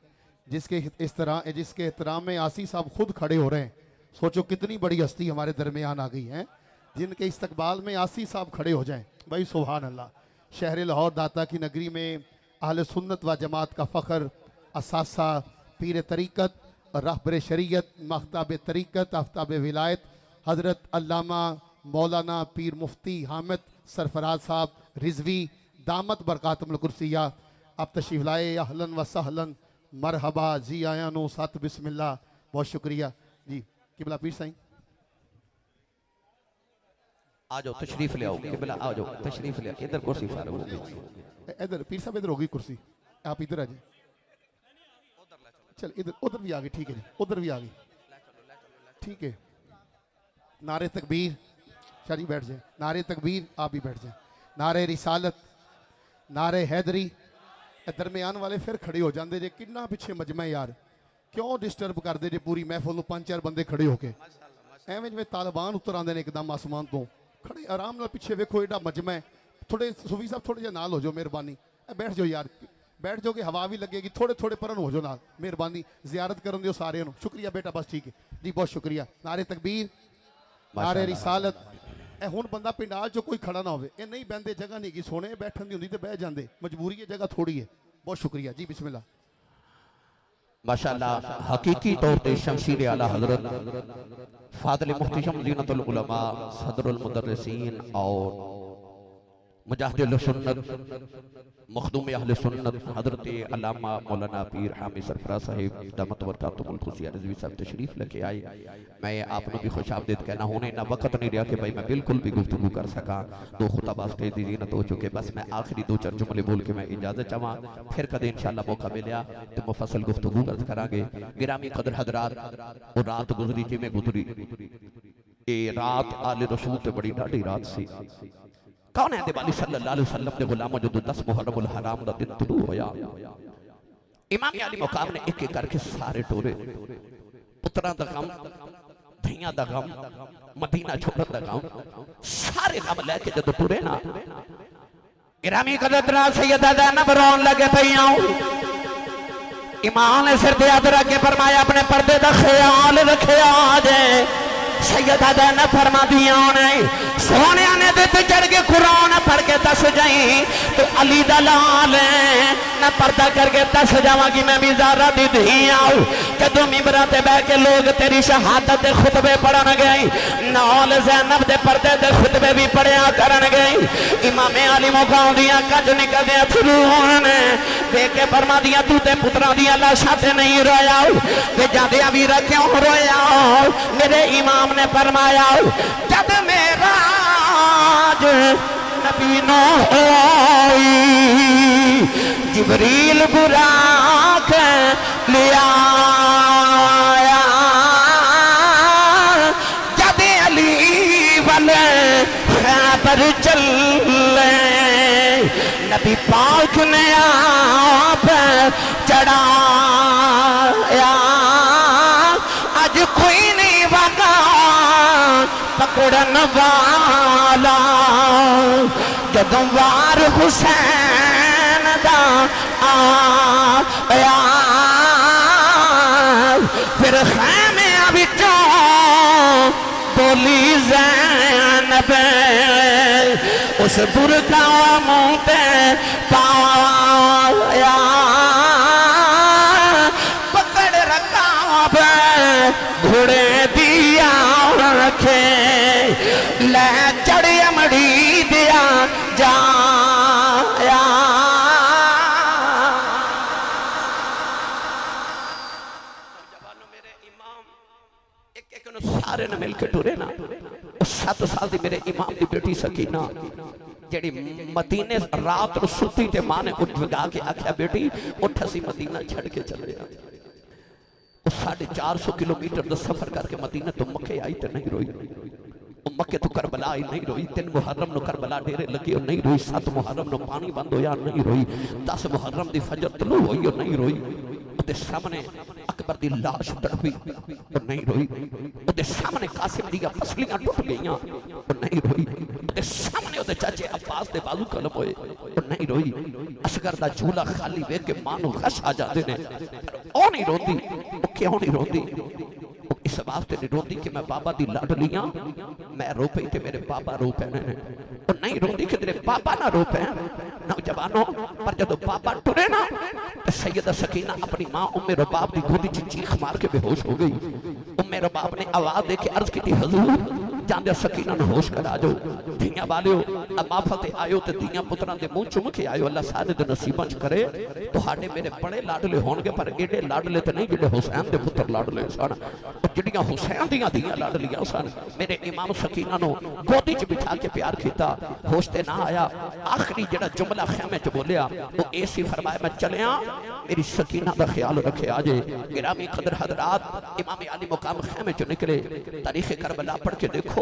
जिसके एहतराम में आसी साहब खुद खड़े हो रहे हैं सोचो कितनी बड़ी हस्ती हमारे दरमियान आ गई है जिनके इस्तकबाल में आसी साहब खड़े हो जाएं भाई सुभान अल्लाह शहर लाहौर दाता की नगरी में अहले सुन्नत व जमात का फ़ख्र असासा पीर तरीक़त रहबर शरीयत मख्ताब तरीक़त आफ्ताब विलायत हज़रत अल्लामा मौलाना पीर मुफ्ती हामिद सरफराज साहब रिजवी दामत बरकातुल कुर्सिया आप तशरीफ़ लाए अहलन व सहलन मरहबा जी आया नो सत बिस्मिल्लाह बहुत शुक्रिया जी किबला पीर साईं आ जाओ तशरीफ ले आओ किबला आ जाओ तशरीफ ले इधर कुर्सी फारग होगी इधर पीर साहब इधर होगी कुर्सी आप इधर आ जाए चल इधर उधर भी आ गई ठीक है जी उधर भी आ गई ठीक है नारे तकबीर शाह जी बैठ जाए नारे तकबीर आप भी बैठ जाए नारे रिसालत नारे हैदरी दरमियान वाले फिर खड़े हो जाते जे किन्ना पिछे मजमा यार क्यों डिस्टर्ब करते जे पूरी महफिल में 5-4 बंदे खड़े होके एवं जिवें तालिबान उतर आते हैं एकदम आसमान तो खड़े आराम नाल पिछे वेखो एडा मजमा है थोड़े सूफी साहब थोड़े जे नाल हो जाओ मेहरबानी बैठ जाओ यार बैठ जाओ कि हवा भी लगेगी थोड़े थोड़े परन हो जाओ नाल मेहरबानी जियारत करन दियो सारे शुक्रिया बेटा बस ठीक है जी बहुत शुक्रिया नारे तकबीर नारे रिसालत हुण बंदा पिंडाल चो कोई खड़ा ना हो नहीं बहते जगह नहीं कि सोने बैठन की होंगी तो बह जाते मजबूरी है जगह थोड़ी है बहुत शुक्रिया जी बिस्मिल्लाह माशाअल्लाह हकीकी तौर पे शमशीर आला हजरत फादिल मुख्तशम ज़ीनतुल उलमा सदरुल मुदर्रिसीन और मुजाहिदुल सुन्नत मखदूम अहले सुन्नत हजरत अल्लामा मौलाना पीर हामिद सरफराज साहिब दामत बरकातुहुल खुफिया रिजवी साहब तशरीफ लेके आए मैं आपको भी खुशामदीद कहना होने ना वक्त नहीं रहा कि भाई मैं बिल्कुल भी गुफ्तगू कर सका 2 खुतबा स्टेज दी ज़ीनत हो चुके बस मैं आखिरी 2-4 जुमले बोल के मैं इजाजत चाहवां फिर कदे इंशाअल्लाह मौका मिलया तो मुफस्सल गुफ्तगू कर करांगे गिरामी कदर हजरात और रात गुजरी जिवें गुजरी ये रात आले रसूल ते बड़ी ढाडी रात सी कौन है दिवाली सल्लल्लाहु अलैहि वसल्लम दे गुलाम जो 10 मुहर्रमुल हराम दा दिन तुलू होया इमाम अली मुकाम ने एक एक करके सारे टोरे पुत्रा दा गम धैया दा गम मदीना छोड़न दा गम सारे गम लेके जब टुरे ना गिरामी कदर सैयदा ज़ैनब रोन लगे पईयां इमाम ने सिर ते हाथ रख के फरमाया अपने पर्दे दा ख्याल रखिया जे सैयदा ज़ैनब फरमा दिया ने सोने ने ते चढ़ के कुरान पढ़ के दस जाई तो अली दा लाल मैं पर्दा करके दस जावांगी मैं भी ज़ारा दी धी आऊं जदों मिंबरां ते बैठ के लोग तेरी शहादत दे खुतबे पढ़न गए नाल ज़ैनब दे पर्दे दे खुतबे भी पढ़िया करन गए इमाम अली मुकाम दियां कंज निकलदे थरू ने देख के फरमा दिया तू ते पुत्रां दियां लाशां ते नहीं रोया ते जादे वीर क्यों रोया मेरे इमाम ने फरमाया जब मेरा नबी नो होई जिबरील बुराक ले आया जब अली वाले खैबर चले नबी पाक ने आप चढ़ाया आज कोई नहीं वाला पकड़न वाला जदों वार हुसैन दा आया फिर खैमे विचों बोली ज़ैनब उस बुरका मुंह पे पाया पकड़ रकाब घोड़े दिया रखे ले चढ़े अमड़ी दिया जाया मेरे इमाम एक सारे ने मिलकर टुरे ना 7 साल दी मेरे इमाम दी बेटी सकीना जेड़ी मदीने रात नु सुती ते मां ने उठ जगा के आख्या बेटी उठ असी मदीना छड़ के चले आ 450 किलोमीटर दा सफर करके मदीना तो मक्के आई ते नहीं रोई मक्के तो करबला आई नहीं रोई 3 मुहर्रम नु करबला डेरे लगे और नहीं रोई 7 मुहर्रम नु पानी बंद होया नहीं रोई 10 मुहर्रम दी फजर तलू होई और नहीं रोई उदे सामने अकबर दी लाश तड़पी और नहीं रोई उदे सामने कासिम दी पसलियां टूट गईयां और नहीं रोई उदे सामने उदे चाचे अब्बास दे बाजू कलम होए और नहीं रोई असगर दा झूला खाली वेख के मां नु खश आ जांदे ने ओ नहीं रोंदी क्यों नहीं रोंदी इस वास्ते नहीं रोंदी कि मैं बाबा दी लाडलियां मैं रो पई ते मेरे बाबा रो पे ने और नहीं रोंदी कि तेरे बाबा ना रो पे नौजवानों पर जब बाबा टुरे ना तो सैयदा सकीना अपनी मां उम्मे रबाब दी गोदी च चीख मार के बेहोश हो गई उम्मे रबाब ने आवाज दे के अर्ज की हुजूर जांदे सकीना नु होश कर आ जाओ धियां वालियो माफते आयो ते धियां पुत्रां दे मुंह चुम के आयो अल्लाह सारे दे नसीबां च करे तुहाडे मेरे बड़े लाडले होणगे पर एडे लाडले ते नहीं जिहड़े हुसैन दे पुत्र लाडले सन जिहड़ियां हुसैन दियां धियां लाडलियां सन मेरे इमाम सकीना नु गोदी च बिठा के प्यार कीता होश ते ना आया आखिरी जेड़ा जुमला खैमे च बोलिया वो ऐसी फरमाया मैं चलिया मेरी सकीना दा ख्याल रखे आजे गिरामी कदर हजरात इमाम अली मुकाम खैमे च निकले तारीख करबला पढ़ के देखो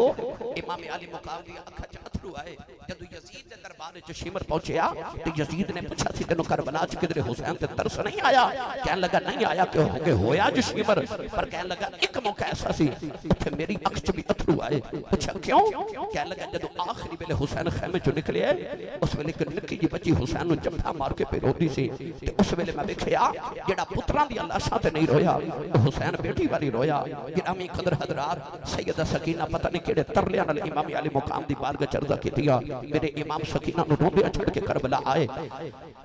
इमाम अली मुकाम दी अखां च अथरू आए जदों यजीद दे दरबार च शिमर पहुंचया ते यजीद ने पूछा सी तेनों करबला च किधरे हुसैन ते तरस नहीं आया कहने लगा नहीं आया कि होया जो शिमर पर कहने लगा एक मौका ऐसा सी उथे मेरी अख च भी अथरू आए पूछा क्यों कहने लगा जदों आखिरी वेले हुसैन खैमे च निकले उस वेले एक निक्की जी बच्ची हुसैन नु जफ्फा मार के पे रोंदी सी ते उस वेले मैं देखया जेड़ा पुत्रां दी लाशां ते नहीं रोया हुसैन बेटी वाली रोया गिरामी कदर हजरात सैयदा सकीना पता नहीं केड़े तरलियां नाल इमाम अली मुकाम दी बारगाह चर्चा कीतिया मेरे इमाम सकीना नु रोंदे छड़ के करबला आए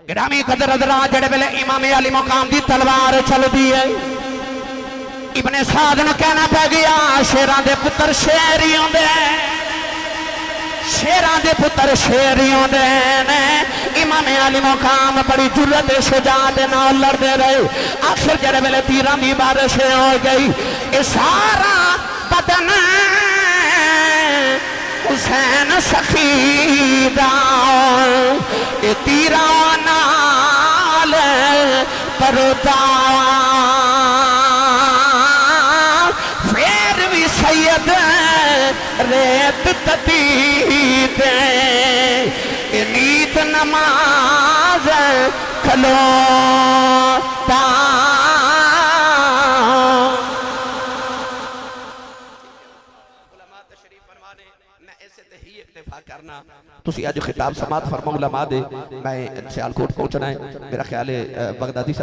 गिरामी कदर हजरात जेड़े वेले इमाम अली मुकाम दी तलवार चलदी है इब्ने साद नु कहना पै गया शेरां दे पुत्र शेर ही होंदे शेरां दे पुत्र शेर ही होंदे ने इमाम अली मुकाम बड़ी जुर्रत शुजात नाल लड़दे रहे आखिर जेड़े वेले तीरां दी बारिश हो गई ए सारा बदन हुसैन सखीदा ए तीरां नाल परदा फिर भी सैयद रेत ततीत नीत नमाज खलोता करना तुसी आज खिताब समात फरमा उलमा दे मैं सियालकोट पहुंचना है मेरा ख्याल है बगदादी